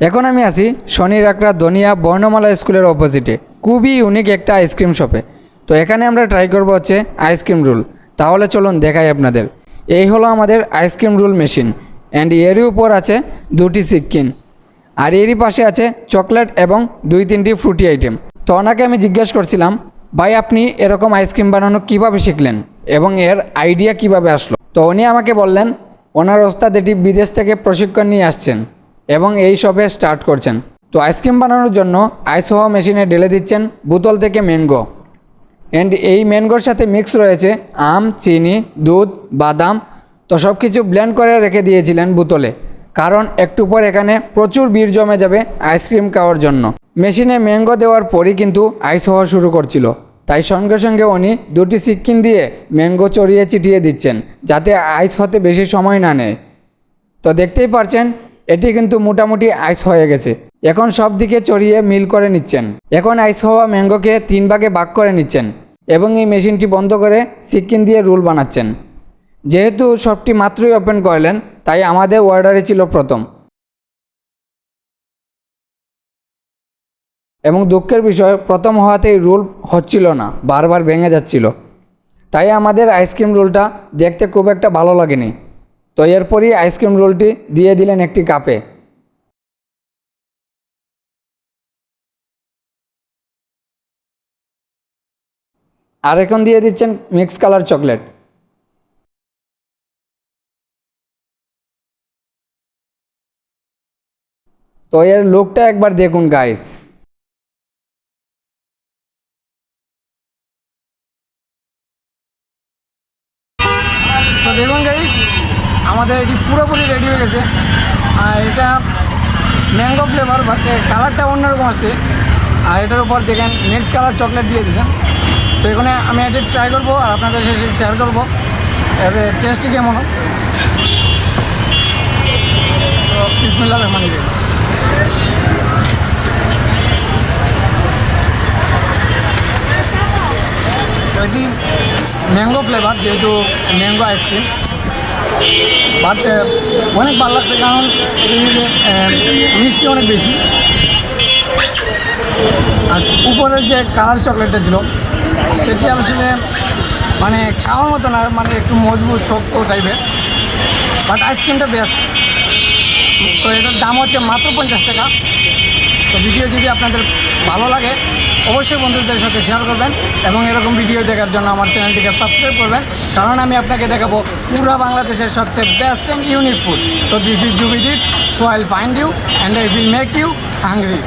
এখন আমি আছি শনির আখড়া দনিয়া বর্ণমালা স্কুলের অপোজিটে খুবই ইউনিক একটা আইসক্রিম শপে। তো এখানে আমরা ট্রাই করব হচ্ছে আইসক্রিম রোল। তাহলে চলুন দেখাই আপনাদের। এই হলো আমাদের আইসক্রিম রোল মেশিন অ্যান্ড এরই উপর আছে দুটি চিকেন, আর এরই পাশে আছে চকলেট এবং 2-3টি ফ্রুটি আইটেম। তো ওনাকে আমি জিজ্ঞেস করছিলাম, ভাই আপনি এরকম আইসক্রিম বানানো কিভাবে শিখলেন এবং এর আইডিয়া কিভাবে আসলো। তো উনি আমাকে বললেন ওনার ওস্তাদ এটি বিদেশ থেকে প্রশিক্ষণ নিয়ে আসছেন এবং এই শপে স্টার্ট করছেন। তো আইসক্রিম বানানোর জন্য আইস হওয়া মেশিনে ঢেলে দিচ্ছেন বোতল থেকে ম্যাঙ্গো, অ্যান্ড এই ম্যাঙ্গোর সাথে মিক্স রয়েছে আম, চিনি, দুধ, বাদাম। তো সব কিছু ব্লেন্ড করে রেখে দিয়েছিলেন বোতলে, কারণ একটু পর এখানে প্রচুর ভিড় জমে যাবে আইসক্রিম খাওয়ার জন্য। মেশিনে ম্যাঙ্গো দেওয়ার পরই কিন্তু আইস হওয়া শুরু করছিল, তাই সঙ্গে সঙ্গে উনি দুটি চিকেন দিয়ে ম্যাঙ্গো চড়িয়ে চিটিয়ে দিচ্ছেন যাতে আইস হতে বেশি সময় না নেয়। তো দেখতেই পারছেন এটি কিন্তু মোটামুটি আইস হয়ে গেছে। এখন সব দিকে চড়িয়ে মিল করে নিচ্ছেন। এখন আইস হওয়া ম্যাঙ্গোকে 3 ভাগে ভাগ করে নিচ্ছেন এবং এই মেশিনটি বন্ধ করে চিকেন দিয়ে রোল বানাচ্ছেন। যেহেতু শপটি মাত্রই ওপেন করলেন তাই আমাদের অর্ডারে ছিল প্রথম, এবং দুঃখের বিষয় প্রথম হওয়াতেই রোল হচ্ছিল না, বারবার ভেঙে যাচ্ছিল। তাই আমাদের আইসক্রিম রোলটা দেখতে খুব একটা ভালো লাগেনি। তো এরপরই আইসক্রিম রোলটি দিয়ে দিলেন একটি কাপে। আর এখন দিয়ে দিচ্ছেন মিক্স কালার চকলেট। তো এর লুকটা একবার দেখুন গাইস। তো দেখুন গাইস, আমাদের এটি পুরোপুরি রেডি হয়ে গেছে। আর এটা ম্যাঙ্গো ফ্লেভার, বাট কালারটা অন্যরকম আসছে। আর এটার উপর দেখেন মিক্স কালার চকলেট দিয়ে দিয়েছেন। তো এখানে আমি এটি ট্রাই করবো আর আপনাদের সাথে শেয়ার করবো এর টেস্টটি কেমন। তো বিসমিল্লাহির রহমানির রহিম। তো এটি ম্যাঙ্গো ফ্লেভার, যেহেতু ম্যাঙ্গো আইসক্রিম, বাট অনেক ভালো লাগছে কারণ এটি মিষ্টি অনেক বেশি। আর উপরের যে কালার চকলেটটা ছিল সেটি আসলে মানে খাওয়ার মতো না, মানে একটু মজবুত শক্ত টাইপের, বাট আইসক্রিমটা বেস্ট। তো এটার দাম হচ্ছে মাত্র 50 টাকা। তো ভিডিও যদি আপনাদের ভালো লাগে অবশ্যই বন্ধুদের সাথে শেয়ার করবেন এবং এরকম ভিডিও দেখার জন্য আমার চ্যানেলটিকে সাবস্ক্রাইব করবেন, কারণ আমি আপনাকে দেখাবো পুরো বাংলাদেশের সবচেয়ে বেস্ট অ্যান্ড ইউনিক ফুড। তো দিস ইজ জুবেড, so I will find you and I will make you hungry.